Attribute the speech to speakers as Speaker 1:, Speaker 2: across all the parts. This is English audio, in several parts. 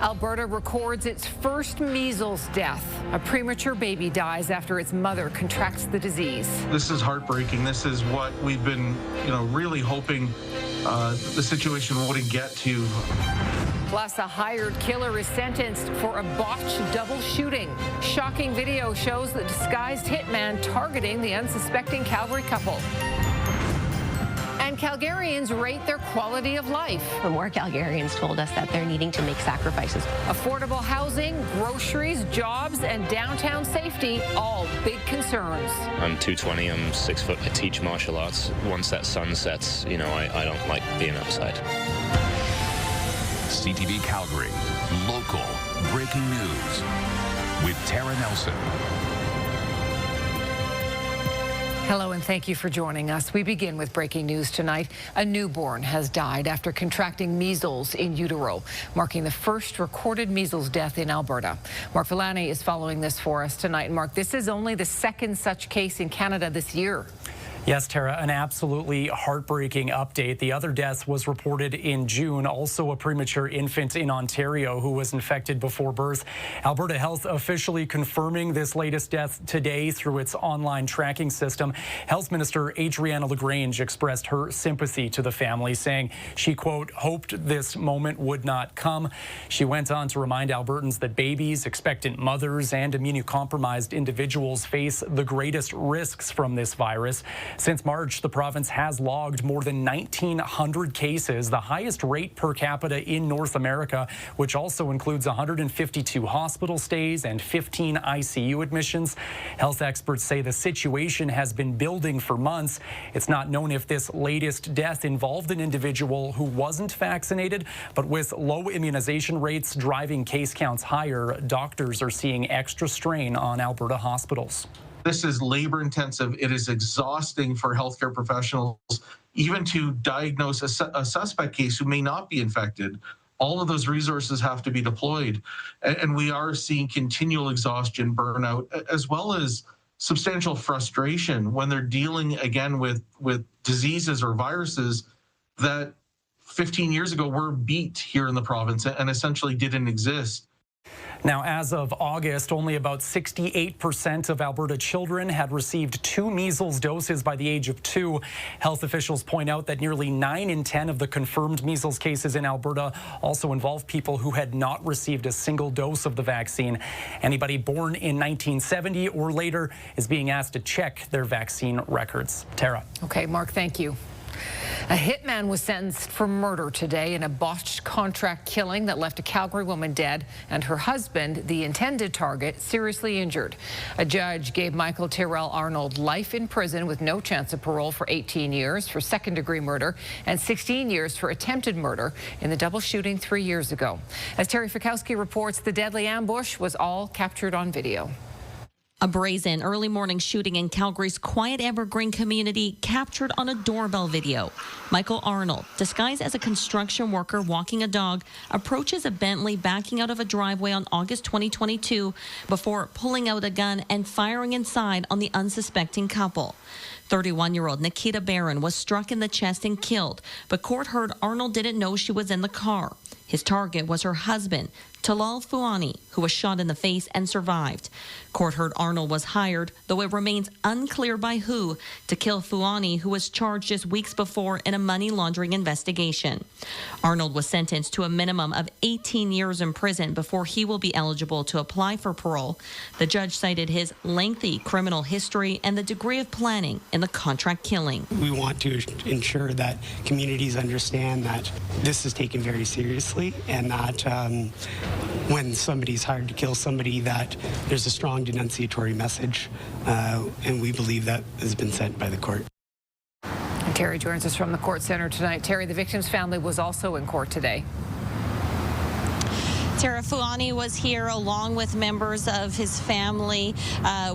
Speaker 1: Alberta records its first measles death. A premature baby dies after its mother contracts the disease.
Speaker 2: This is heartbreaking. This is what we've been, really hoping the situation wouldn't get to.
Speaker 1: Plus, a hired killer is sentenced for a botched double shooting. Shocking video shows the disguised hitman targeting the unsuspecting Calgary couple. And Calgarians rate their quality of life.
Speaker 3: More Calgarians told us that they're needing to make sacrifices.
Speaker 1: Affordable housing, groceries, jobs, and downtown safety, all big concerns.
Speaker 4: I'm 220, I'm 6 foot. I teach martial arts. Once that sun sets, I don't like being outside.
Speaker 5: CTV Calgary, local breaking news with Tara Nelson.
Speaker 1: Hello and thank you for joining us. We begin with breaking news tonight. A newborn has died after contracting measles in utero, marking the first recorded measles death in Alberta. Mark Villani is following this for us tonight. And Mark, this is only the second such case in Canada this year.
Speaker 6: Yes, Tara, an absolutely heartbreaking update. The other death was reported in June, also a premature infant in Ontario who was infected before birth. Alberta Health officially confirming this latest death today through its online tracking system. Health Minister Adriana LaGrange expressed her sympathy to the family, saying she, quote, hoped this moment would not come. She went on to remind Albertans that babies, expectant mothers, and immunocompromised individuals face the greatest risks from this virus. Since March, the province has logged more than 1,900 cases, the highest rate per capita in North America, which also includes 152 hospital stays and 15 ICU admissions. Health experts say the situation has been building for months. It's not known if this latest death involved an individual who wasn't vaccinated, but with low immunization rates driving case counts higher, doctors are seeing extra strain on Alberta hospitals.
Speaker 2: This is labor intensive. It is exhausting for healthcare professionals, even to diagnose a suspect case who may not be infected. All of those resources have to be deployed. And we are seeing continual exhaustion, burnout, as well as substantial frustration when they're dealing again with diseases or viruses that 15 years ago were beat here in the province and essentially didn't exist.
Speaker 6: Now, as of August, only about 68% of Alberta children had received 2 measles doses by the age of 2. Health officials point out that nearly 9 in 10 of the confirmed measles cases in Alberta also involve people who had not received a single dose of the vaccine. Anybody born in 1970 or later is being asked to check their vaccine records. Tara.
Speaker 1: Okay, Mark, thank you. A hitman was sentenced for murder today in a botched contract killing that left a Calgary woman dead and her husband, the intended target, seriously injured. A judge gave Michael Tyrrell Arnold life in prison with no chance of parole for 18 years for second-degree murder and 16 years for attempted murder in the double shooting 3 years ago. As Terry Fikowski reports, the deadly ambush was all captured on video.
Speaker 7: A brazen early morning shooting in Calgary's quiet Evergreen community captured on a doorbell video. Michael Arnold, disguised as a construction worker walking a dog, approaches a Bentley backing out of a driveway on August 2022 before pulling out a gun and firing inside on the unsuspecting couple. 31-year-old Nikita Barron was struck in the chest and killed, but court heard Arnold didn't know she was in the car. His target was her husband, Talal Fuani, who was shot in the face and survived. Court heard Arnold was hired, though it remains unclear by who, to kill Fuani, who was charged just weeks before in a money laundering investigation. Arnold was sentenced to a minimum of 18 years in prison before he will be eligible to apply for parole. The judge cited his lengthy criminal history and the degree of planning in the contract killing.
Speaker 8: We want to ensure that communities understand that this is taken very seriously and that when somebody's hired to kill somebody, that there's a strong denunciatory message, and we believe that has been sent by the court.
Speaker 1: And Terry joins us from the court center tonight. Terry, the victim's family was also in court today.
Speaker 7: Tara, Fuani was here along with members of his family,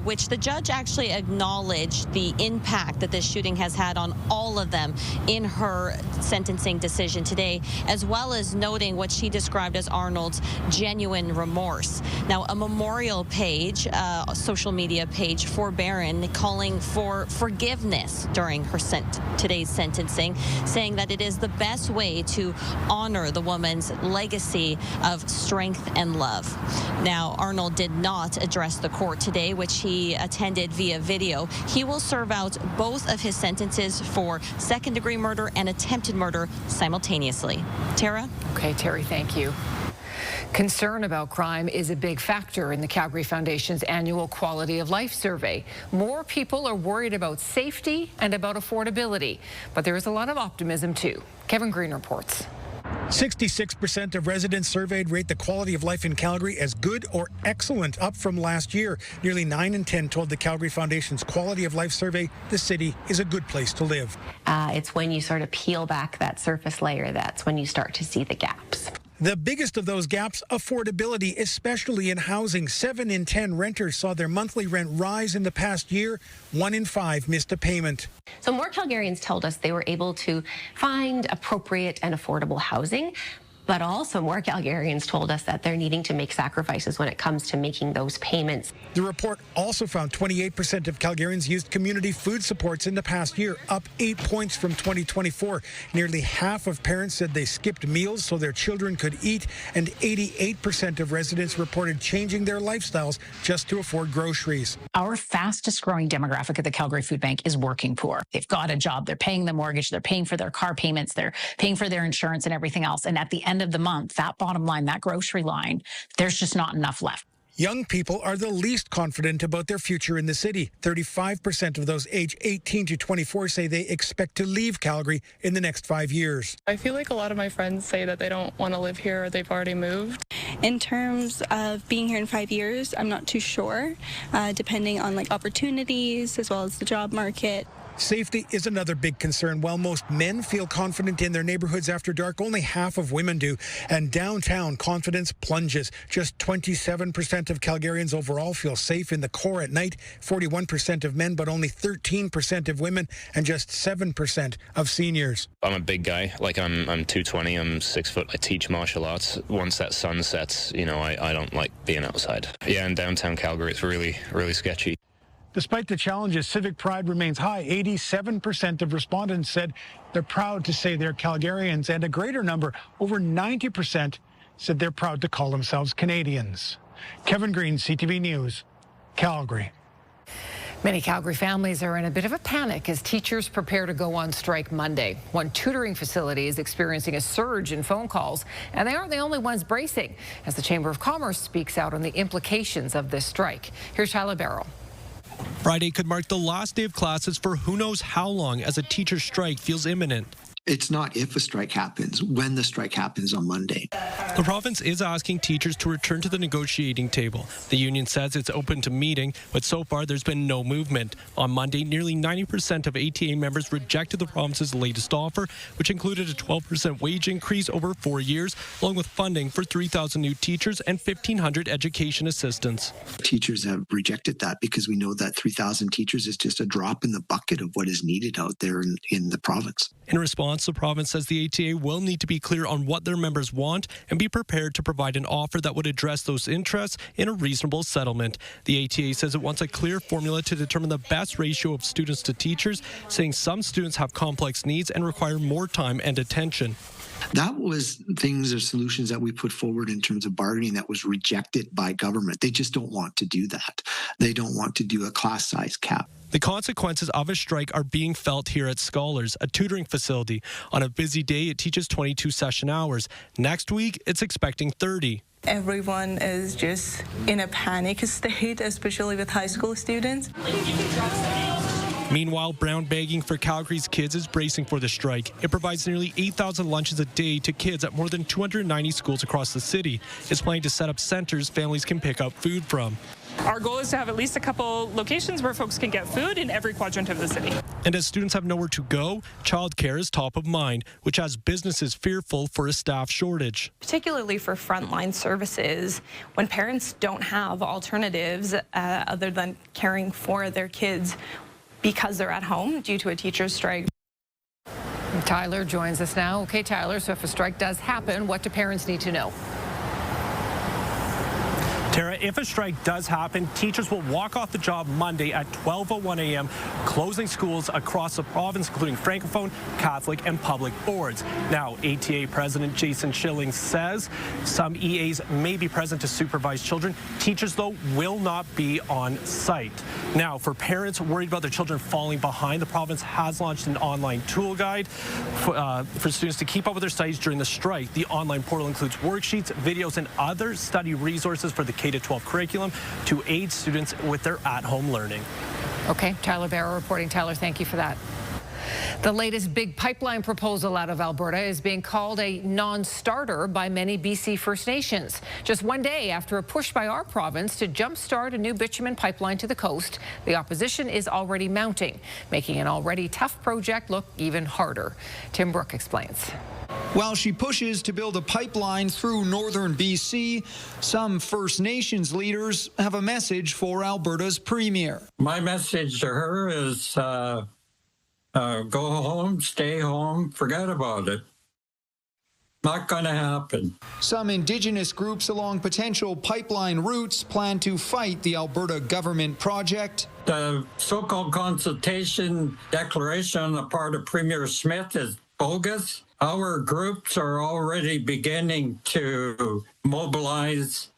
Speaker 7: which the judge actually acknowledged the impact that this shooting has had on all of them in her sentencing decision today, as well as noting what she described as Arnold's genuine remorse. Now, a memorial page, a social media page for Barron, calling for forgiveness during her today's sentencing, saying that it is the best way to honor the woman's legacy of strength strength and love. Now, Arnold did not address the court today, which he attended via video. He will serve out both of his sentences for second-degree murder and attempted murder simultaneously. Tara?
Speaker 1: Okay, Terry, thank you. Concern about crime is a big factor in the Calgary Foundation's annual Quality of Life survey. More people are worried about safety and about affordability, but there is a lot of optimism too. Kevin Green reports.
Speaker 9: 66% of residents surveyed rate the quality of life in Calgary as good or excellent, up from last year. Nearly 9 in 10 told the Calgary Foundation's Quality of Life survey the city is a good place to live.
Speaker 3: It's when you sort of peel back that surface layer, that's when you start to see the gaps.
Speaker 9: The biggest of those gaps, affordability, especially in housing. 7 in 10 renters saw their monthly rent rise in the past year. 1 in 5 missed a payment.
Speaker 3: So more Calgarians told us they were able to find appropriate and affordable housing, but also more Calgarians told us that they're needing to make sacrifices when it comes to making those payments.
Speaker 9: The report also found 28% of Calgarians used community food supports in the past year, up 8 points from 2024. Nearly half of parents said they skipped meals so their children could eat, and 88% of residents reported changing their lifestyles just to afford groceries.
Speaker 10: Our fastest growing demographic at the Calgary Food Bank is working poor. They've got a job, they're paying the mortgage, they're paying for their car payments, they're paying for their insurance and everything else. And at the end of the month, that bottom line, that grocery line, there's just not enough left.
Speaker 9: Young people are the least confident about their future in the city. 35% of those aged 18 to 24 say they expect to leave Calgary in the next 5 years.
Speaker 11: I feel like a lot of my friends say that they don't want to live here or they've already moved.
Speaker 12: In terms of being here in 5 years, I'm not too sure, depending on opportunities as well as the job market.
Speaker 9: Safety is another big concern. While most men feel confident in their neighborhoods after dark, only half of women do. And downtown, confidence plunges. Just 27% of Calgarians overall feel safe in the core at night, 41% of men, but only 13% of women, and just 7% of seniors.
Speaker 4: I'm a big guy. I'm 220, I'm 6 foot. I teach martial arts. Once that sun sets, I don't like being outside. Yeah, in downtown Calgary, it's really, really sketchy.
Speaker 9: Despite the challenges, civic pride remains high. 87% of respondents said they're proud to say they're Calgarians, and a greater number, over 90%, said they're proud to call themselves Canadians. Kevin Green, CTV News, Calgary.
Speaker 1: Many Calgary families are in a bit of a panic as teachers prepare to go on strike Monday. One tutoring facility is experiencing a surge in phone calls, and they aren't the only ones bracing as the Chamber of Commerce speaks out on the implications of this strike. Here's Tyler Barrow.
Speaker 13: Friday could mark the last day of classes for who knows how long as a teacher strike feels imminent.
Speaker 14: It's not if a strike happens, when the strike happens on Monday.
Speaker 13: The province is asking teachers to return to the negotiating table. The union says it's open to meeting, but so far there's been no movement. On Monday, nearly 90% of ATA members rejected the province's latest offer, which included a 12% wage increase over 4 years, along with funding for 3,000 new teachers and 1,500 education assistants.
Speaker 14: Teachers have rejected that because we know that 3,000 teachers is just a drop in the bucket of what is needed out there in the province.
Speaker 13: In response, the province says the ATA will need to be clear on what their members want and be prepared to provide an offer that would address those interests in a reasonable settlement. The ATA says it wants a clear formula to determine the best ratio of students to teachers, saying some students have complex needs and require more time and attention.
Speaker 14: That was things or solutions that we put forward in terms of bargaining that was rejected by government. They just don't want to do that. They don't want to do a class size cap.
Speaker 13: The consequences of a strike are being felt here at Scholars, a tutoring facility. On a busy day, it teaches 22 session hours. Next week, it's expecting 30.
Speaker 11: Everyone is just in a panic state, especially with high school students.
Speaker 13: Meanwhile, brown bagging for Calgary's kids is bracing for the strike. It provides nearly 8,000 lunches a day to kids at more than 290 schools across the city. It's planning to set up centers families can pick up food from.
Speaker 15: Our goal is to have at least a couple locations where folks can get food in every quadrant of the city.
Speaker 13: And as students have nowhere to go, childcare is top of mind, which has businesses fearful for a staff shortage.
Speaker 16: Particularly for frontline services, when parents don't have alternatives other than caring for their kids because they're at home due to a teacher's strike.
Speaker 1: Tyler joins us now. Okay, Tyler, so if a strike does happen, what do parents need to know?
Speaker 13: Tara, if a strike does happen, teachers will walk off the job Monday at 12:01 a.m., closing schools across the province, including Francophone, Catholic, and public boards. Now, ATA President Jason Schilling says some EAs may be present to supervise children. Teachers, though, will not be on site. Now, for parents worried about their children falling behind, the province has launched an online tool guide for students to keep up with their studies during the strike. The online portal includes worksheets, videos, and other study resources for the K-12 curriculum to aid students with their at-home learning.
Speaker 1: Okay, Tyler Barrow reporting. Tyler, thank you for that. The latest big pipeline proposal out of Alberta is being called a non-starter by many BC First Nations. Just one day after a push by our province to jumpstart a new bitumen pipeline to the coast, the opposition is already mounting, making an already tough project look even harder. Tim Brooke explains.
Speaker 17: While she pushes to build a pipeline through northern BC, some First Nations leaders have a message for Alberta's premier.
Speaker 18: My message to her is go home, stay home, forget about it. Not going to happen.
Speaker 17: Some Indigenous groups along potential pipeline routes plan to fight the Alberta government project.
Speaker 18: The so-called consultation declaration on the part of Premier Smith is bogus. Our groups are already beginning to mobilize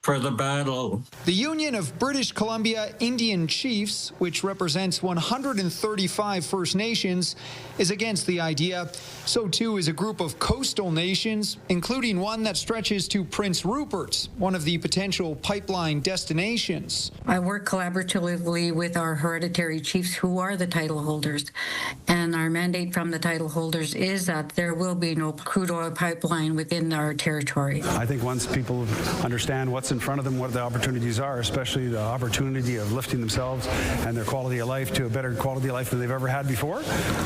Speaker 18: for the battle.
Speaker 17: The Union of British Columbia Indian Chiefs, which represents 135 First Nations, is against the idea. So too is a group of coastal nations, including one that stretches to Prince Rupert, one of the potential pipeline destinations.
Speaker 19: I work collaboratively with our hereditary chiefs who are the title holders. And our mandate from the title holders is that there will be no crude oil pipeline within our territory.
Speaker 20: I think once people understand what's in front of them, what the opportunities are, especially the opportunity of lifting themselves and their quality of life to a better quality of life than they've ever had before,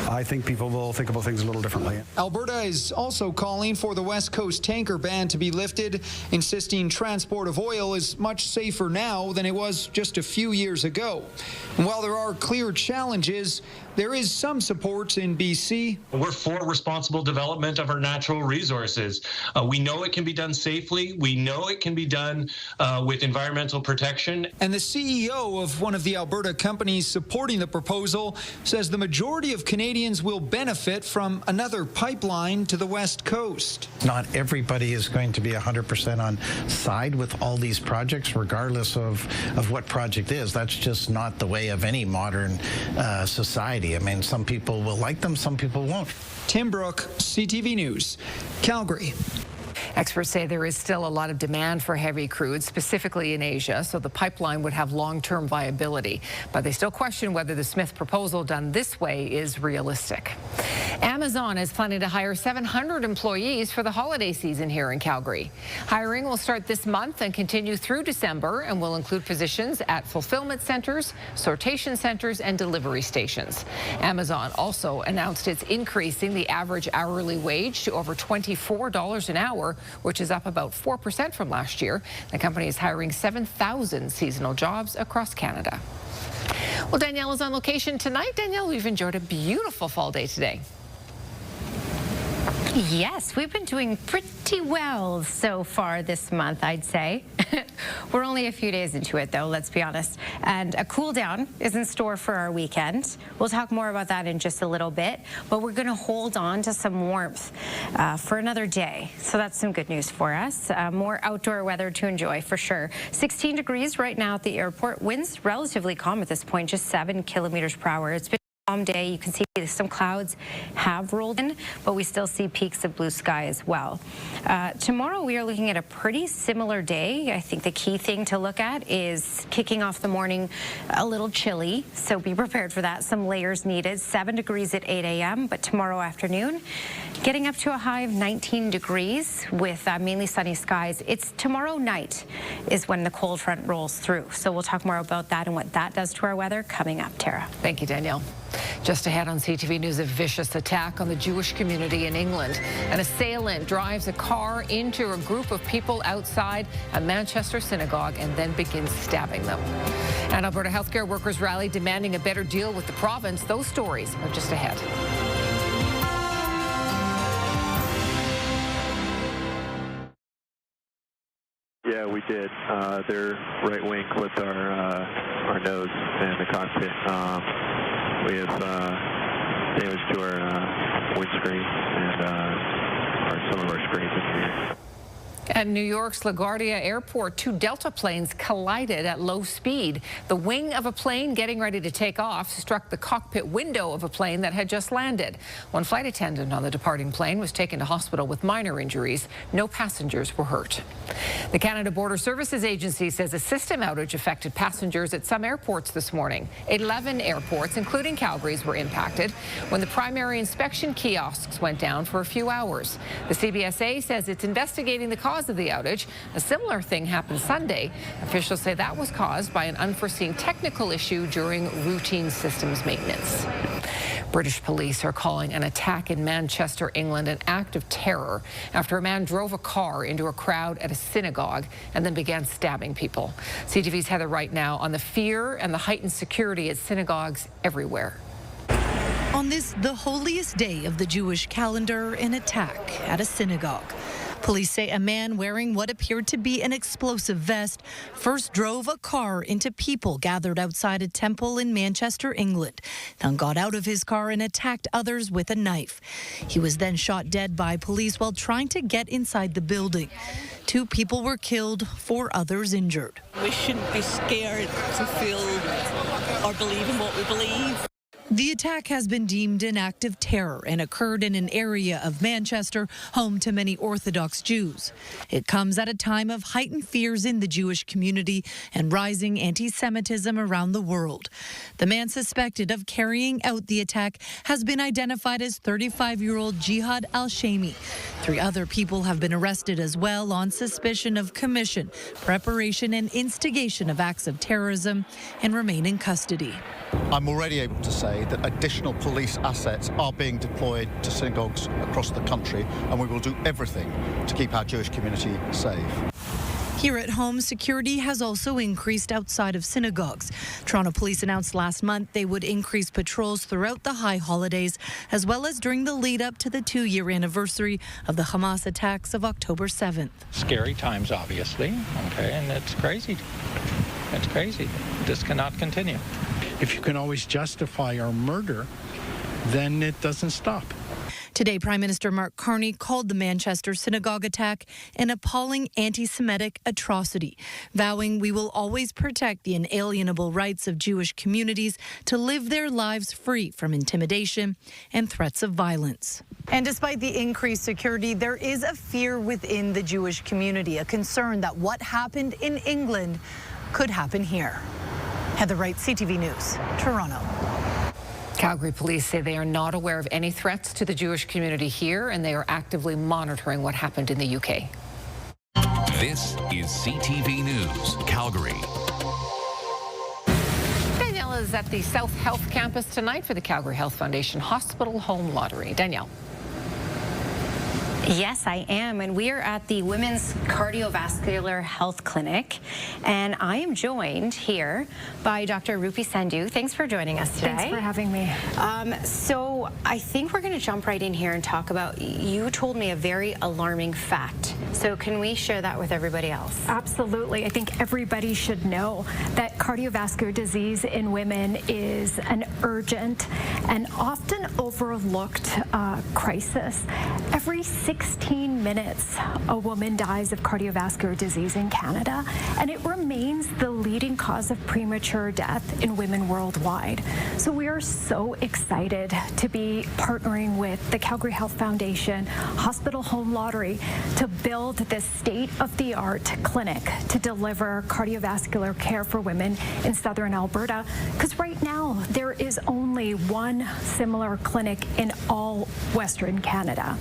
Speaker 20: I think people will think about things a little differently.
Speaker 17: Alberta is also calling for the West Coast tanker ban to be lifted, insisting transport of oil is much safer now than it was just a few years ago. And while there are clear challenges, there is some support in BC.
Speaker 21: We're for responsible development of our natural resources. We know it can be done safely. We know it can be done with environmental protection.
Speaker 17: And the CEO of one of the Alberta companies supporting the proposal says the majority of Canadians will benefit from another pipeline to the West Coast.
Speaker 22: Not everybody is going to be 100% on side with all these projects, regardless of what project is. That's just not the way of any modern society. I mean, some people will like them, some people won't.
Speaker 17: Tim Brooke, CTV News, Calgary.
Speaker 1: Experts say there is still a lot of demand for heavy crude, specifically in Asia, so the pipeline would have long-term viability. But they still question whether the Smith proposal done this way is realistic. Amazon is planning to hire 700 employees for the holiday season here in Calgary. Hiring will start this month and continue through December and will include positions at fulfillment centers, sortation centers, and delivery stations. Amazon also announced it's increasing the average hourly wage to over $24 an hour, which is up about 4% from last year. The company is hiring 7,000 seasonal jobs across Canada. Well, Danielle is on location tonight. Danielle, we've enjoyed a beautiful fall day today.
Speaker 23: Yes, we've been doing pretty well so far this month, I'd say. We're only a few days into it, though, let's be honest. And a cool down is in store for our weekend. We'll talk more about that in just a little bit, but we're going to hold on to some warmth for another day. So that's some good news for us. More outdoor weather to enjoy for sure. 16 degrees right now at the airport. Winds relatively calm at this point, just 7 kilometers per hour. It's been calm day. You can see some clouds have rolled in, but we still see peaks of blue sky as well. Tomorrow we are looking at a pretty similar day. I think the key thing to look at is kicking off the morning a little chilly, so be prepared for that. Some layers needed. 7 degrees at 8 a.m., but tomorrow afternoon getting up to a high of 19 degrees with mainly sunny skies. It's tomorrow night is when the cold front rolls through, so we'll talk more about that and what that does to our weather coming up. Tara.
Speaker 1: Thank you, Danielle. Just ahead on CTV News, a vicious attack on the Jewish community in England. An assailant drives a car into a group of people outside a Manchester synagogue and then begins stabbing them. And Alberta healthcare workers rally demanding a better deal with the province. Those stories are just ahead.
Speaker 2: Yeah, we did. Their right wing clipped our nose and the cockpit. We have damage to our windscreen and some of our screens in here.
Speaker 1: At New York's LaGuardia Airport, 2 Delta planes collided at low speed. The wing of a plane getting ready to take off struck the cockpit window of a plane that had just landed. One flight attendant on the departing plane was taken to hospital with minor injuries. No passengers were hurt. The Canada Border Services Agency says a system outage affected passengers at some airports this morning. 11 airports, including Calgary's, were impacted when the primary inspection kiosks went down for a few hours. The CBSA says it's investigating the cause of the outage. A similar thing happened Sunday. Officials say that was caused by an unforeseen technical issue during routine systems maintenance. British police are calling an attack in Manchester, England, an act of terror after a man drove a car into a crowd at a synagogue and then began stabbing people. CTV's Heather Wright now on the fear and the heightened security at synagogues everywhere.
Speaker 5: On this, the holiest day of the Jewish calendar, an attack at a synagogue. Police say a man wearing what appeared to be an explosive vest first drove a car into people gathered outside a temple in Manchester, England, then got out of his car and attacked others with a knife. He was then shot dead by police while trying to get inside the building. 2 people were killed, 4 others injured.
Speaker 6: We shouldn't be scared to feel or believe in what we believe.
Speaker 5: The attack has been deemed an act of terror and occurred in an area of Manchester home to many Orthodox Jews. It comes at a time of heightened fears in the Jewish community and rising anti-Semitism around the world. The man suspected of carrying out the attack has been identified as 35-year-old Jihad al-Shami. 3 other people have been arrested as well on suspicion of commission, preparation and instigation of acts of terrorism and remain in custody.
Speaker 24: I'm already able to say that additional police assets are being deployed to synagogues across the country, and we will do everything to keep our Jewish community safe.
Speaker 5: Here at home, security has also increased outside of synagogues. Toronto police announced last month they would increase patrols throughout the high holidays, as well as during the lead up to the 2-year anniversary of the Hamas attacks of October 7th.
Speaker 25: Scary times, obviously, okay, and it's crazy. It's crazy. This cannot continue.
Speaker 26: If you can always justify our murder, then it doesn't stop.
Speaker 5: Today, Prime Minister Mark Carney called the Manchester synagogue attack an appalling anti-Semitic atrocity, vowing we will always protect the inalienable rights of Jewish communities to live their lives free from intimidation and threats of violence. And despite the increased security, there is a fear within the Jewish community, a concern that what happened in England could happen here. Heather Wright, CTV News, Toronto.
Speaker 1: Calgary police say they are not aware of any threats to the Jewish community here, and they are actively monitoring what happened in the UK.
Speaker 27: This is CTV News, Calgary.
Speaker 1: Danielle is at the South Health campus tonight for the Calgary Health Foundation Hospital Home Lottery. Danielle.
Speaker 23: Yes, I am, and we are at the Women's Cardiovascular Health Clinic, and I am joined here by Dr. Rupi Sandhu. Thanks for joining us today.
Speaker 28: Thanks for having me.
Speaker 23: So I think we're going to jump right in here and talk about, you told me a very alarming fact. So can we share that with everybody else?
Speaker 28: Absolutely. I think everybody should know that cardiovascular disease in women is an urgent and often overlooked crisis. Every 16 minutes, a woman dies of cardiovascular disease in Canada, and it remains the leading cause of premature death in women worldwide. So we are so excited to be partnering with the Calgary Health Foundation Hospital Home Lottery to build this state-of-the-art clinic to deliver cardiovascular care for women in southern Alberta, because right now there is only one similar clinic in all Western Canada.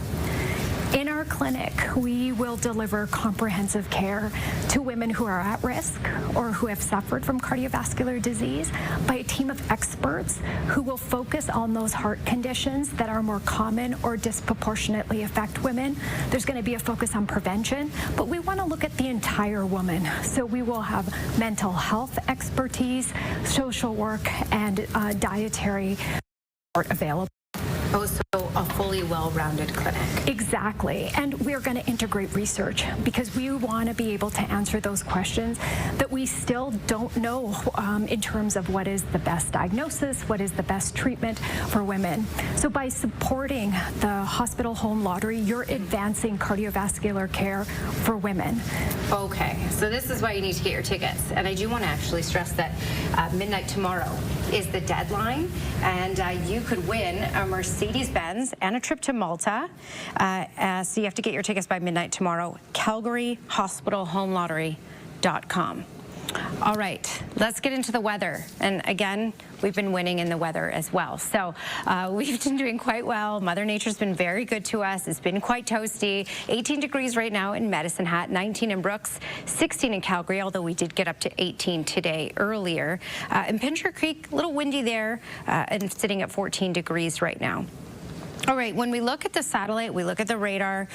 Speaker 28: In our clinic, we will deliver comprehensive care to women who are at risk or who have suffered from cardiovascular disease by a team of experts who will focus on those heart conditions that are more common or disproportionately affect women. There's going to be a focus on prevention, but we want to look at the entire woman. So we will have mental health expertise, social work, and dietary support available.
Speaker 23: Oh, so a fully well-rounded clinic.
Speaker 28: Exactly. And we're going to integrate research because we want to be able to answer those questions that we still don't know in terms of what is the best diagnosis, what is the best treatment for women. So by supporting the hospital home lottery, you're advancing cardiovascular care for women.
Speaker 23: Okay, so this is why you need to get your tickets. And I do want to actually stress that midnight tomorrow is the deadline, and you could win a Mercedes-Benz and a trip to Malta. So you have to get your tickets by midnight tomorrow. CalgaryHospitalHomeLottery.com. All right, let's get into the weather. And again, we've been winning in the weather as well. So we've been doing quite well. Mother Nature's been very good to us. It's been quite toasty. 18 degrees right now in Medicine Hat, 19 in Brooks, 16 in Calgary, although we did get up to 18 today earlier. In Pincher Creek, a little windy there, and sitting at 14 degrees right now. All right, when we look at the satellite, we look at the radar,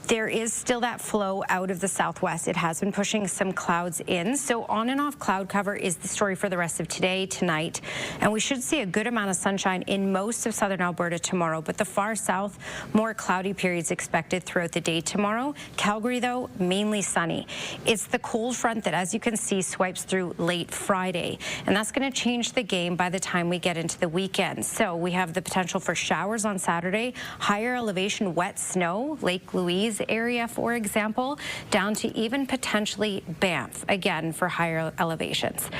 Speaker 23: there is still that flow out of the southwest. It has been pushing some clouds in. So on and off cloud cover is the story for the rest of today, tonight. And we should see a good amount of sunshine in most of southern Alberta tomorrow. But the far south, more cloudy periods expected throughout the day tomorrow. Calgary, though, mainly sunny. It's the cold front that, as you can see, swipes through late Friday. And that's going to change the game by the time we get into the weekend. So we have the potential for showers on Saturday, higher elevation wet snow, Lake Louise area, for example, down to even potentially Banff, again, for higher elevations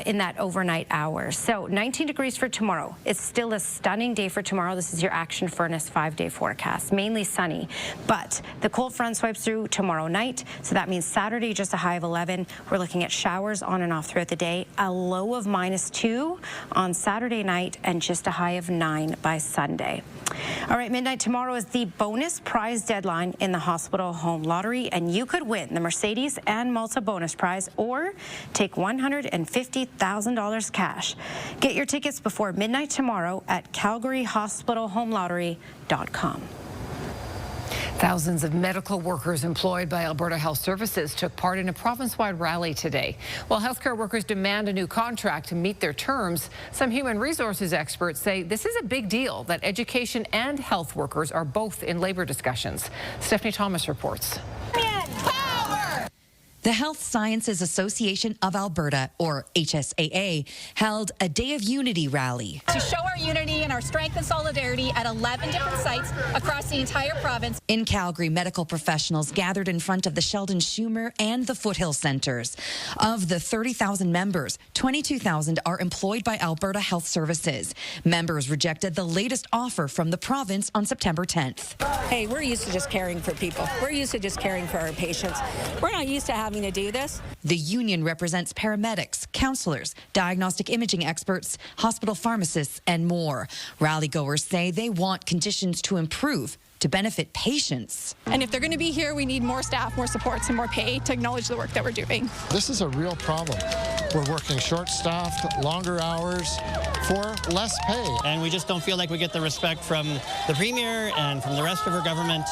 Speaker 23: in that overnight hours. So 19 degrees for tomorrow. It's still a stunning day for tomorrow. This is your Action Furnace 5-day forecast, mainly sunny, but the cold front swipes through tomorrow night. So that means Saturday, just a high of 11. We're looking at showers on and off throughout the day, a low of -2 on Saturday night, and just a high of 9 by Sunday. All right, midnight tomorrow is the bonus prize deadline in the hospital home lottery, and you could win the Mercedes and Malta bonus prize or take $150,000 cash. Get your tickets before midnight tomorrow at CalgaryHospitalHomeLottery.com.
Speaker 1: Thousands of medical workers employed by Alberta Health Services took part in a province-wide rally today. While healthcare workers demand a new contract to meet their terms, some human resources experts say this is a big deal that education and health workers are both in labor discussions. Stephanie Thomas reports.
Speaker 3: The Health Sciences Association of Alberta, or HSAA, held a Day of Unity rally.
Speaker 4: To show our unity and our strength and solidarity at 11 different sites across the entire province.
Speaker 3: In Calgary, medical professionals gathered in front of the Sheldon Schumer and the Foothill Centres. Of the 30,000 members, 22,000 are employed by Alberta Health Services. Members rejected the latest offer from the province on September 10th.
Speaker 7: Hey, we're used to just caring for people. We're used to just caring for our patients. We're not used to having to do this.
Speaker 3: The union represents paramedics, counselors, diagnostic imaging experts, hospital pharmacists, and more. Rallygoers say they want conditions to improve to benefit patients.
Speaker 7: And if they're going to be here, we need more staff, more supports, and more pay to acknowledge the work that we're doing.
Speaker 8: This is a real problem. We're working short-staffed, longer hours for less pay.
Speaker 9: And we just don't feel like we get the respect from the Premier and from the rest of our government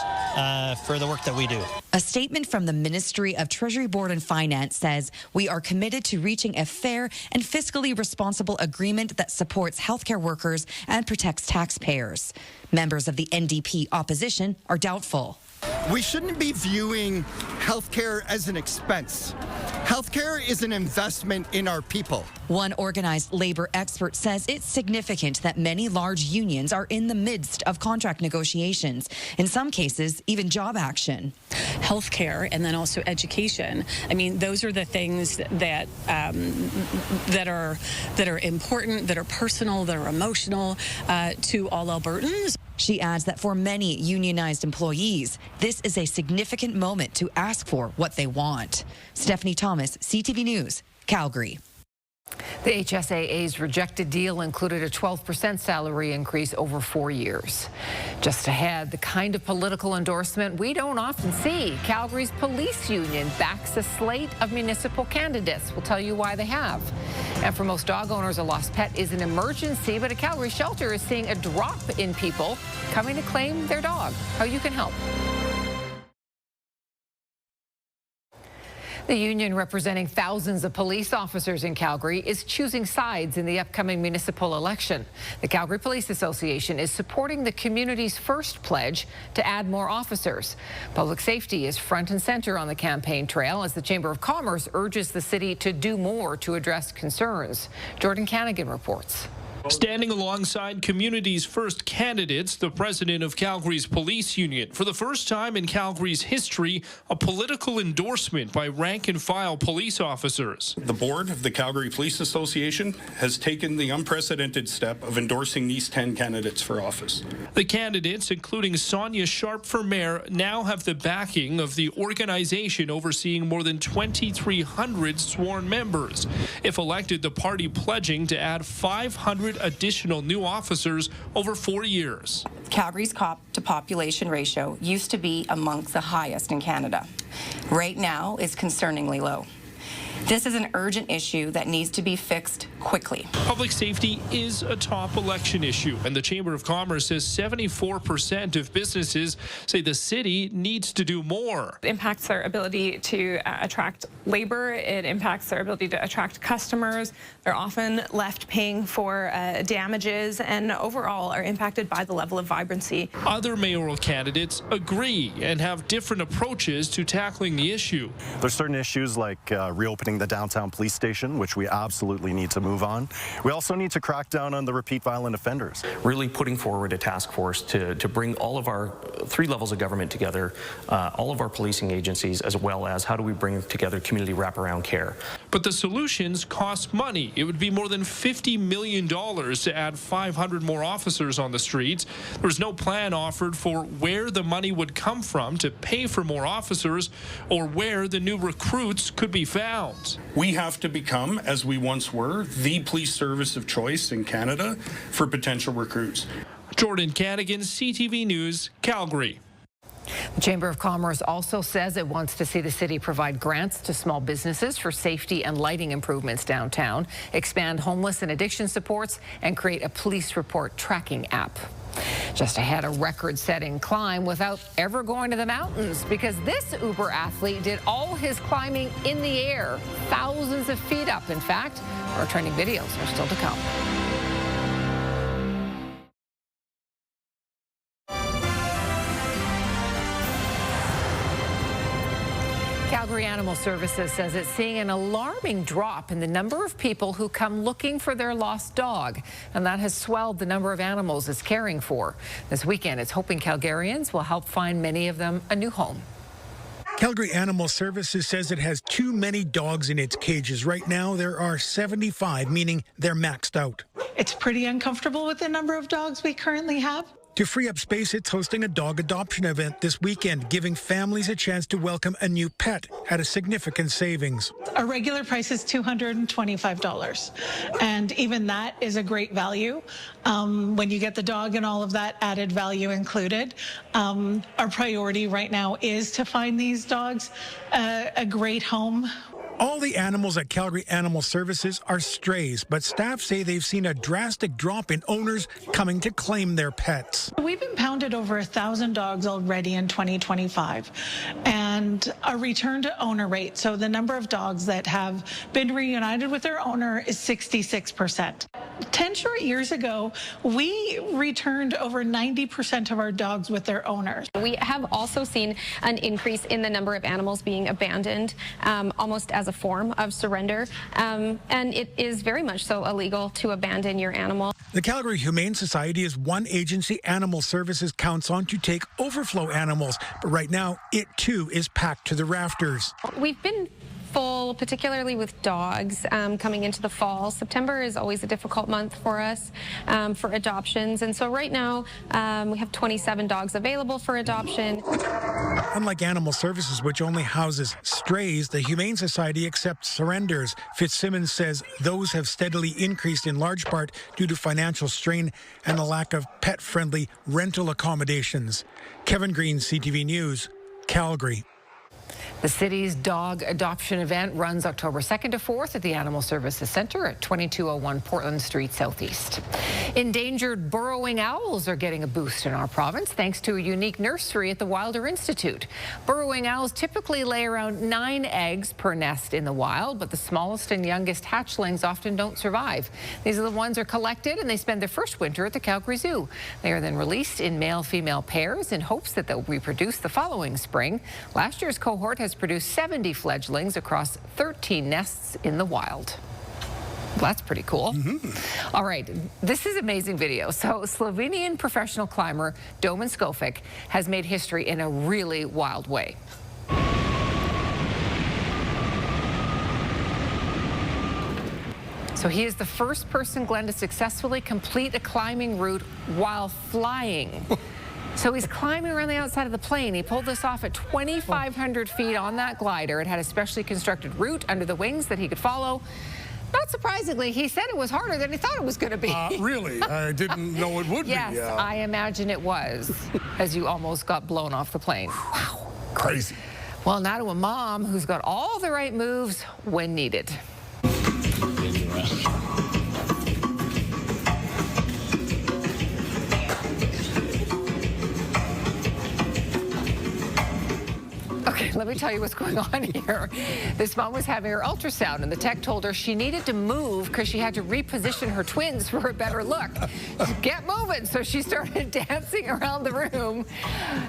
Speaker 9: for the work that we do.
Speaker 3: A statement from the Ministry of Treasury Board and Finance says, we are committed to reaching a fair and fiscally responsible agreement that supports healthcare workers and protects taxpayers. Members of the NDP opposition are doubtful.
Speaker 10: We shouldn't be viewing healthcare as an expense. Healthcare is an investment in our people.
Speaker 3: One organized labor expert says it's significant that many large unions are in the midst of contract negotiations, in some cases, even job action.
Speaker 12: Healthcare and then also education. I mean, those are the things that that are important, that are personal, that are emotional to all Albertans.
Speaker 3: She adds that for many unionized employees, this is a significant moment to ask for what they want. Stephanie Thomas, CTV News, Calgary.
Speaker 1: The HSAA's rejected deal included a 12% salary increase over 4 years. Just ahead, the kind of political endorsement we don't often see. Calgary's police union backs a slate of municipal candidates. We'll tell you why they have. And for most dog owners, a lost pet is an emergency, but a Calgary shelter is seeing a drop in people coming to claim their dog. How you can help. The union representing thousands of police officers in Calgary is choosing sides in the upcoming municipal election. The Calgary Police Association is supporting the community's first pledge to add more officers. Public safety is front and center on the campaign trail as the Chamber of Commerce urges the city to do more to address concerns. Jordan Canagan reports.
Speaker 11: Standing alongside community's first candidates, the president of Calgary's police union. For the first time in Calgary's history, a political endorsement by rank-and-file police officers.
Speaker 13: The board of the Calgary Police Association has taken the unprecedented step of endorsing these 10 candidates for office.
Speaker 11: The candidates, including Sonia Sharp for mayor, now have the backing of the organization overseeing more than 2,300 sworn members. If elected, the party pledging to add 500 additional new officers over 4 years.
Speaker 14: Calgary's cop-to-population ratio used to be amongst the highest in Canada. Right now is concerningly low. This is an urgent issue that needs to be fixed quickly.
Speaker 11: Public safety is a top election issue, and the Chamber of Commerce says 74% of businesses say the city needs to do more.
Speaker 15: It impacts their ability to attract labor. It impacts their ability to attract customers. They're often left paying for damages and overall are impacted by the level of vibrancy.
Speaker 11: Other mayoral candidates agree and have different approaches to tackling the issue.
Speaker 16: There's certain issues like reopening the downtown police station, which we absolutely need to move on. We also need to crack down on the repeat violent offenders.
Speaker 18: Really putting forward a task force to bring all of our 3 levels of government together, all of our policing agencies, as well as how do we bring together community wraparound care.
Speaker 11: But the solutions cost money. It would be more than $50 million to add 500 more officers on the streets. There was no plan offered for where the money would come from to pay for more officers or where the new recruits could be found.
Speaker 13: We have to become, as we once were, the police service of choice in Canada for potential recruits.
Speaker 11: Jordan Canagan, CTV News, Calgary.
Speaker 1: The Chamber of Commerce also says it wants to see the city provide grants to small businesses for safety and lighting improvements downtown, expand homeless and addiction supports, and create a police report tracking app. Just ahead, a record-setting climb without ever going to the mountains because this Uber athlete did all his climbing in the air, thousands of feet up, in fact. Our trending videos are still to come. Calgary Animal Services says it's seeing an alarming drop in the number of people who come looking for their lost dog, and that has swelled the number of animals it's caring for. This weekend, it's hoping Calgarians will help find many of them a new home.
Speaker 19: Calgary Animal Services says it has too many dogs in its cages. Right now, there are 75, meaning they're maxed out.
Speaker 20: It's pretty uncomfortable with the number of dogs we currently have.
Speaker 19: To free up space, it's hosting a dog adoption event this weekend, giving families a chance to welcome a new pet at a significant savings.
Speaker 20: Our regular price is $225, and even that is a great value when you get the dog and all of that added value included. Our priority right now is to find these dogs a great home.
Speaker 19: All the animals at Calgary Animal Services are strays, but staff say they've seen a drastic drop in owners coming to claim their pets.
Speaker 20: We've impounded over 1,000 dogs already in 2025, and a return to owner rate, so the number of dogs that have been reunited with their owner, is 66%. 10 short years ago, we returned over 90% of our dogs with their owners.
Speaker 29: We have also seen an increase in the number of animals being abandoned, almost as a form of surrender, and it is very much so illegal to abandon your animal.
Speaker 19: The Calgary Humane Society is one agency Animal Services counts on to take overflow animals, but right now it too is packed to the rafters.
Speaker 29: We've been full, particularly with dogs coming into the fall. September is always a difficult month for us for adoptions, and so right now we have 27 dogs available for adoption.
Speaker 19: Unlike Animal Services, which only houses strays, the Humane Society accepts surrenders. Fitzsimmons says those have steadily increased in large part due to financial strain and a lack of pet-friendly rental accommodations. Kevin Green, CTV News, Calgary.
Speaker 1: The city's dog adoption event runs October 2nd to 4th at the Animal Services Center at 2201 Portland Street Southeast. Endangered burrowing owls are getting a boost in our province thanks to a unique nursery at the Wilder Institute. Burrowing owls typically lay around 9 eggs per nest in the wild, but the smallest and youngest hatchlings often don't survive. These are the ones are collected and they spend their first winter at the Calgary Zoo. They are then released in male-female pairs in hopes that they'll reproduce the following spring. Last year's cohort has produced 70 fledglings across 13 nests in the wild. Well, that's pretty cool. All right, this is amazing video. So Slovenian professional climber Domen Skofik has made history in a really wild way. So he is the first person, Glenn, to successfully complete a climbing route while flying. So he's climbing around the outside of the plane. He pulled this off at 2,500 feet on that glider. It had a specially constructed route under the wings that he could follow. Not surprisingly, he said it was harder than he thought it was going to be.
Speaker 2: Really? I didn't know it would
Speaker 1: yes,
Speaker 2: be.
Speaker 1: Yes, I imagine it was, as you almost got blown off the plane. Wow.
Speaker 2: Crazy.
Speaker 1: Well, now to a mom who's got all the right moves when needed. Okay, let me tell you what's going on here. This mom was having her ultrasound, and the tech told her she needed to move because she had to reposition her twins for a better look. Get moving. So she started dancing around the room.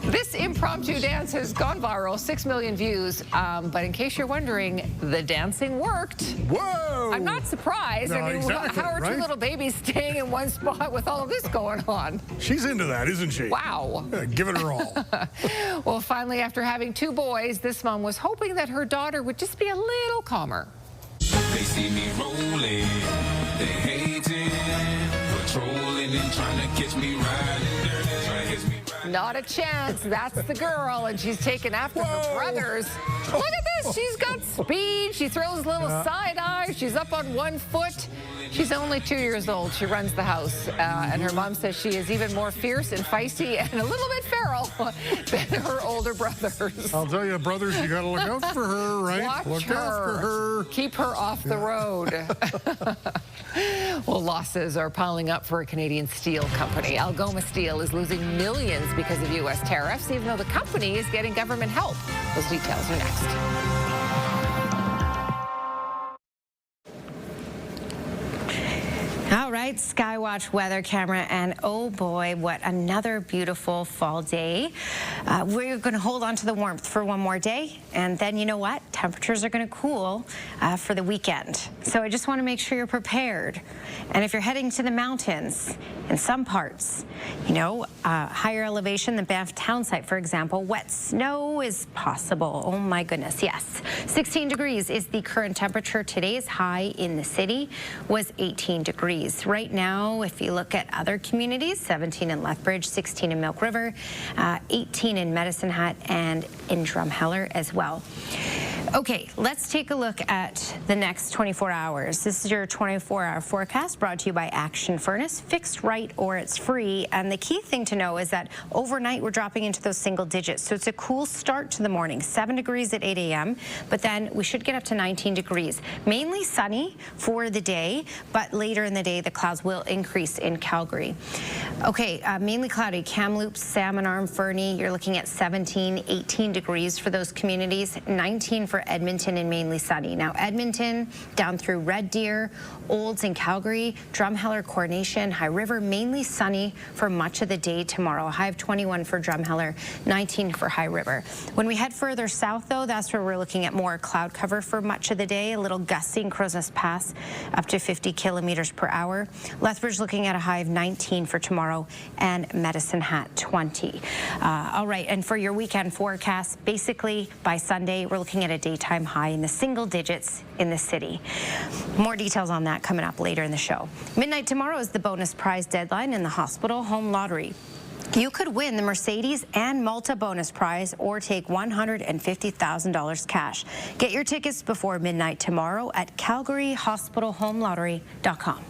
Speaker 1: This impromptu dance has gone viral, 6 million views. But in case you're wondering, the dancing worked.
Speaker 2: Whoa!
Speaker 1: I'm not surprised.
Speaker 2: No,
Speaker 1: I mean,
Speaker 2: exactly,
Speaker 1: how are two little babies staying in one spot with all of this going on?
Speaker 2: She's into that, isn't she?
Speaker 1: Wow.
Speaker 2: Give it her all.
Speaker 1: Well, finally, after having 2 boys, this mom was hoping that her daughter would just be a little calmer.
Speaker 5: They see me rolling, they hating, patrolling and trying to catch me riding dirty.
Speaker 1: Not a chance. That's the girl, and she's taken after her brothers. Look at this. She's got speed. She throws little side eyes. She's up on 1 foot. She's only 2 years old. She runs the house, and her mom says she is even more fierce and feisty and a little bit feral than her older brothers.
Speaker 2: I'll tell you, brothers, you got to look out for her, right?
Speaker 1: Watch
Speaker 2: look
Speaker 1: her.
Speaker 2: after her.
Speaker 1: Keep her off the road. Well, losses are piling up for a Canadian steel company. Algoma Steel is losing millions because of U.S. tariffs, even though the company is getting government help. Those details are next.
Speaker 23: All right, Skywatch weather camera, and oh boy, what another beautiful fall day. We're going to hold on to the warmth for one more day, and then you know what? Temperatures are going to cool for the weekend. So I just want to make sure you're prepared. And if you're heading to the mountains, in some parts, you know, higher elevation, the Banff town site, for example, wet snow is possible. Oh my goodness, yes. 16 degrees is the current temperature. Today's high in the city was 18 degrees. Right now, if you look at other communities, 17 in Lethbridge, 16 in Milk River, 18 in Medicine Hat, and in Drumheller as well. Okay, let's take a look at the next 24 hours. This is your 24-hour forecast brought to you by Action Furnace. Fixed right or it's free. And the key thing to know is that overnight we're dropping into those single digits. So it's a cool start to the morning, 7 degrees at 8 a.m. But then we should get up to 19 degrees. Mainly sunny for the day, but later in the day the clouds will increase in Calgary. Okay, mainly cloudy. Kamloops, Salmon Arm, Fernie, you're looking at 17, 18 degrees for those communities, 19 for Edmonton and mainly sunny. Now Edmonton down through Red Deer, Olds and Calgary, Drumheller, Coronation, High River, mainly sunny for much of the day tomorrow. A high of 21 for Drumheller, 19 for High River. When we head further south though, that's where we're looking at more cloud cover for much of the day. A little gusting, Crow's Nest Pass up to 50 kilometers per hour. Lethbridge looking at a high of 19 for tomorrow and Medicine Hat 20. All right, and for your weekend forecast, basically by Sunday, we're looking at a daytime high in the single digits in the city. More details on that coming up later in the show. Midnight tomorrow is the bonus prize deadline in the Hospital Home Lottery. You could win the Mercedes and Malta bonus prize or take $150,000 cash. Get your tickets before midnight tomorrow at calgaryhospitalhomelottery.com.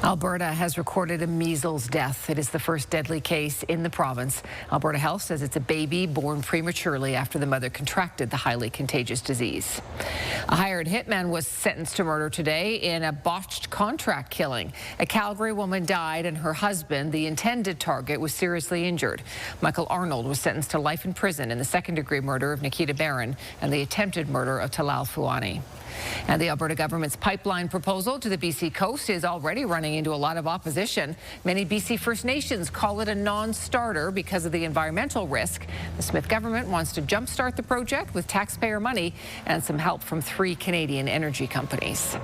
Speaker 1: Alberta has recorded a measles death. It is the first deadly case in the province. Alberta Health says it's a baby born prematurely after the mother contracted the highly contagious disease. A hired hitman was sentenced to murder today in a botched contract killing. A Calgary woman died and her husband, the intended target, was seriously injured. Michael Arnold was sentenced to life in prison in the second-degree murder of Nikita Barron and the attempted murder of Talal Fouani. And the Alberta government's pipeline proposal to the BC coast is already running into a lot of opposition. Many BC First Nations call it a non-starter because of the environmental risk. The Smith government wants to jumpstart the project with taxpayer money and some help from 3 Canadian energy companies.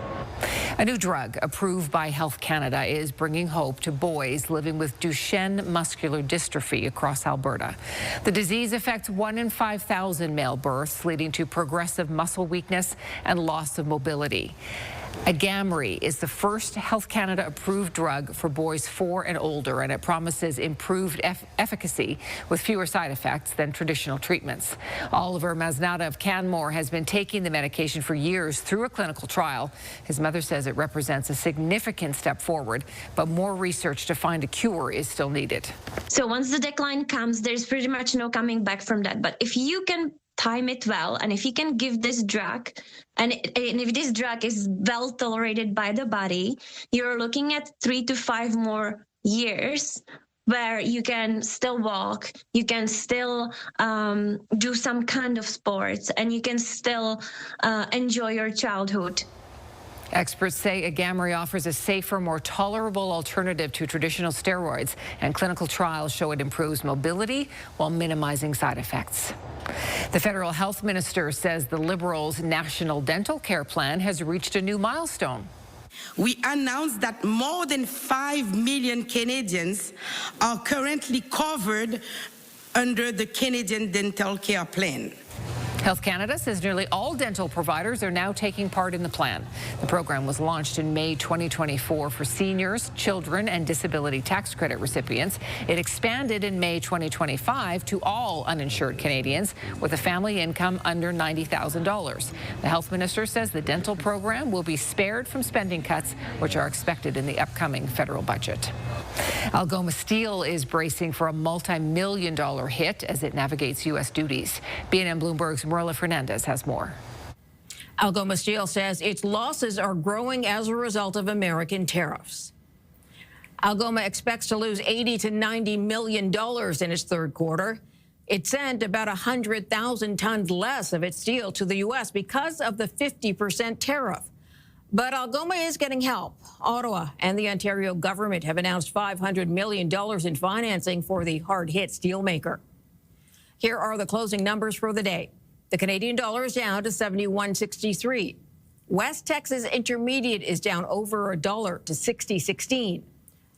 Speaker 1: A new drug approved by Health Canada is bringing hope to boys living with Duchenne muscular dystrophy across Alberta. The disease affects 1 in 5,000 male births, leading to progressive muscle weakness and loss of mobility. Agamree is the first Health Canada approved drug for boys 4 and older, and it promises improved efficacy with fewer side effects than traditional treatments. Oliver Masnada of Canmore has been taking the medication for years through a clinical trial. His mother says it represents a significant step forward, but more research to find a cure is still needed.
Speaker 6: So once the decline comes, there's pretty much no coming back from that. But if you can time it well, and if you can give this drug, and if this drug is well tolerated by the body, you're looking at 3 to 5 more years where you can still walk, you can still do some kind of sports, and you can still enjoy your childhood.
Speaker 1: Experts say Agamree offers a safer, more tolerable alternative to traditional steroids, and clinical trials show it improves mobility while minimizing side effects. The federal health minister says the Liberals' National Dental Care Plan has reached a new milestone.
Speaker 17: We announced that more than 5 million Canadians are currently covered under the Canadian Dental Care Plan.
Speaker 1: Health Canada says nearly all dental providers are now taking part in the plan. The program was launched in May 2024 for seniors, children, and disability tax credit recipients. It expanded in May 2025 to all uninsured Canadians with a family income under $90,000. The health minister says the dental program will be spared from spending cuts, which are expected in the upcoming federal budget. Algoma Steel is bracing for a multi-million-dollar hit as it navigates U.S. duties. BNN Bloomberg's Marilla Fernandez has more.
Speaker 21: Algoma Steel says its losses are growing as a result of American tariffs. Algoma expects to lose $80 to $90 million in its third quarter. It sent about 100,000 tons less of its steel to the U.S. because of the 50% tariff. But Algoma is getting help. Ottawa and the Ontario government have announced $500 million in financing for the hard-hit steelmaker. Here are the closing numbers for the day. The Canadian dollar is down to 71.63. West Texas Intermediate is down over $1 to 60.16.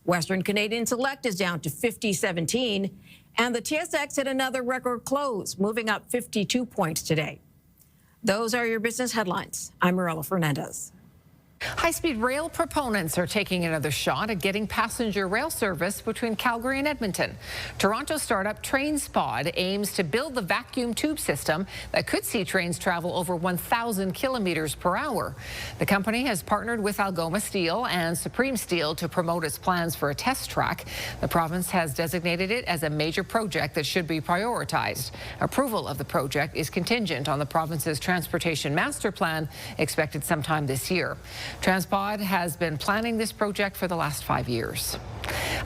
Speaker 21: Western Canadian Select is down to 50.17. And the TSX hit another record close, moving up 52 points today. Those are your business headlines. I'm Marilla Fernandez.
Speaker 1: High-speed rail proponents are taking another shot at getting passenger rail service between Calgary and Edmonton. Toronto startup TrainSpod aims to build the vacuum tube system that could see trains travel over 1,000 kilometers per hour. The company has partnered with Algoma Steel and Supreme Steel to promote its plans for a test track. The province has designated it as a major project that should be prioritized. Approval of the project is contingent on the province's transportation master plan, expected sometime this year. TransPod has been planning this project for the last 5 years.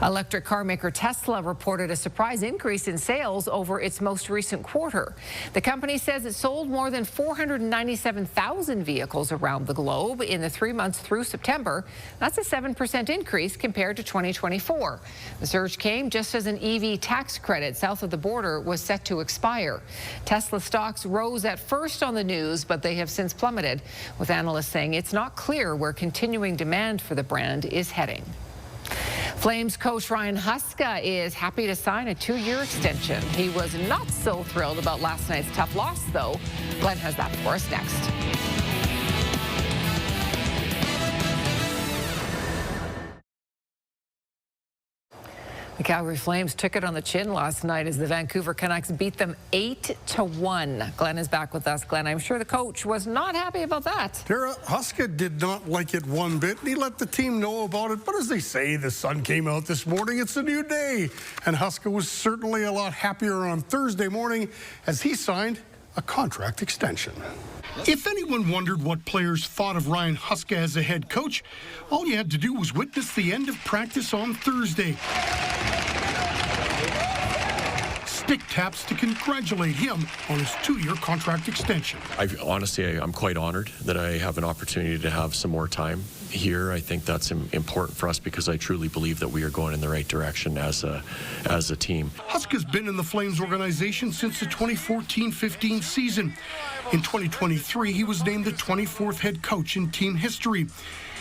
Speaker 1: Electric car maker Tesla reported a surprise increase in sales over its most recent quarter. The company says it sold more than 497,000 vehicles around the globe in the 3 months through September. That's a 7% increase compared to 2024. The surge came just as an EV tax credit south of the border was set to expire. Tesla stocks rose at first on the news, but they have since plummeted, with analysts saying it's not clear where continuing demand for the brand is heading. Flames coach Ryan Huska is happy to sign a 2-year extension. He was not so thrilled about last night's tough loss, though. Glenn has that for us next. The Calgary Flames took it on the chin last night as the Vancouver Canucks beat them 8-1. Glenn is back with us. Glenn, I'm sure the coach was not happy about that.
Speaker 2: Tara, Huska did not like it one bit, and he let the team know about it. But as they say, the sun came out this morning. It's a new day. And Huska was certainly a lot happier on Thursday morning as he signed a contract extension. If anyone wondered what players thought of Ryan Huska as a head coach, all you had to do was witness the end of practice on Thursday. Stick taps to congratulate him on his 2-year contract extension.
Speaker 4: Honestly, I'm quite honored that I have an opportunity to have some more time here. I think that's important for us because I truly believe that we are going in the right direction as a team.
Speaker 2: Huska's been in the Flames organization since the 2014-15 season. In 2023, he was named the 24th head coach in team history.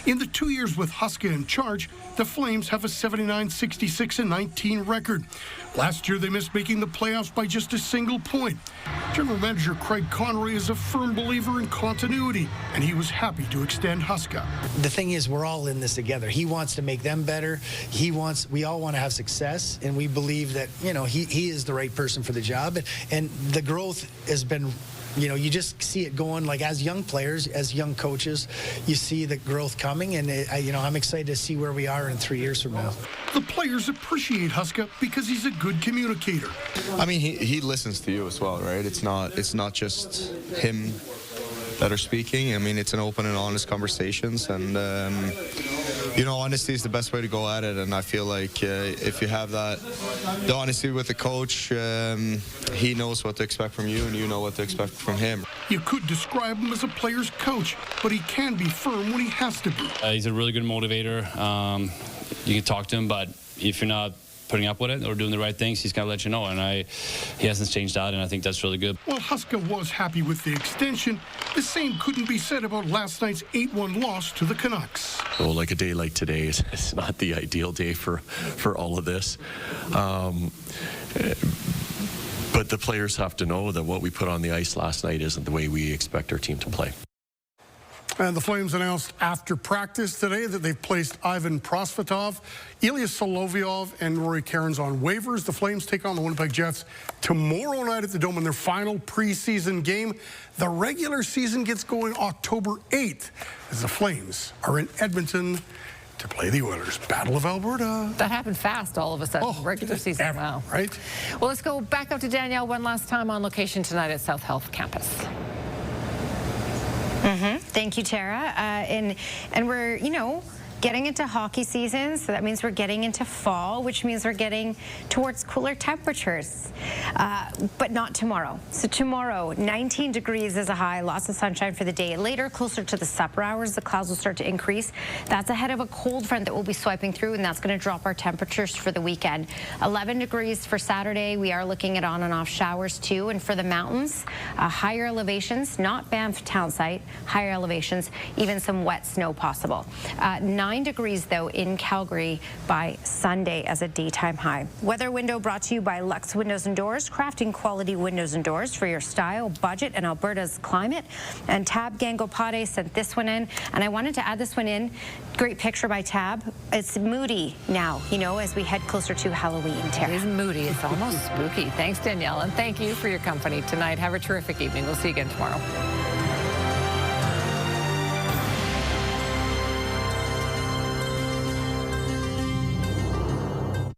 Speaker 2: In the 2 years with Huska in charge, the Flames have a 79-66-19 record. Last year, they missed making the playoffs by just a single point. General Manager Craig Conroy is a firm believer in continuity, and he was happy to extend Huska.
Speaker 7: The thing is, we're all in this together. He wants to make them better. We all want to have success, and we believe that, he is the right person for the job. And the growth has been, you just see it going, like as young players, as young coaches, you see the growth coming, and I'm excited to see where we are in 3 years from now.
Speaker 2: The players appreciate Huska because he's a good communicator.
Speaker 8: I mean, he listens to you as well, right? It's not just him that are speaking. I mean, it's an open and honest conversations, and honesty is the best way to go at it. And I feel like if you have the honesty with the coach, he knows what to expect from you, and you know what to expect from him.
Speaker 2: You could describe him as a player's coach, but he can be firm when he has to be.
Speaker 22: He's a really good motivator. You can talk to him, but if you're not putting up with it or doing the right things, he's going to let you know, and he hasn't changed that, and I think that's really good.
Speaker 2: While Huska was happy with the extension, the same couldn't be said about last night's 8-1 loss to the Canucks.
Speaker 4: Well, like a day like today is not the ideal day for all of this. But the players have to know that what we put on the ice last night isn't the way we expect our team to play.
Speaker 2: And the Flames announced after practice today that they've placed Ivan Prosvetov, Ilya Solovyov, and Rory Cairns on waivers. The Flames take on the Winnipeg Jets tomorrow night at the Dome in their final preseason game. The regular season gets going October 8th as the Flames are in Edmonton to play the Oilers. Battle of Alberta.
Speaker 1: That happened fast all of a sudden. Regular season. Wow.
Speaker 2: Right?
Speaker 1: Well, let's go back up to Danielle one last time on location tonight at South Health Campus.
Speaker 23: Thank you, Tara. And we're, getting into hockey season, so that means we're getting into fall, which means we're getting towards cooler temperatures, but not tomorrow. So tomorrow, 19 degrees is a high, lots of sunshine for the day. Later, closer to the supper hours, the clouds will start to increase. That's ahead of a cold front that will be swiping through, and that's going to drop our temperatures for the weekend. 11 degrees for Saturday. We are looking at on and off showers too, and for the mountains, higher elevations, not Banff town site, higher elevations, even some wet snow possible. 9 degrees, though, in Calgary by Sunday as a daytime high. Weather window brought to you by Lux Windows and Doors, crafting quality windows and doors for your style, budget, and Alberta's climate. And Tab Gangopade sent this one in, and I wanted to add this one in. Great picture by Tab. It's moody now, as we head closer to Halloween.
Speaker 1: It is moody. It's almost spooky. Thanks, Danielle, and thank you for your company tonight. Have a terrific evening. We'll see you again tomorrow.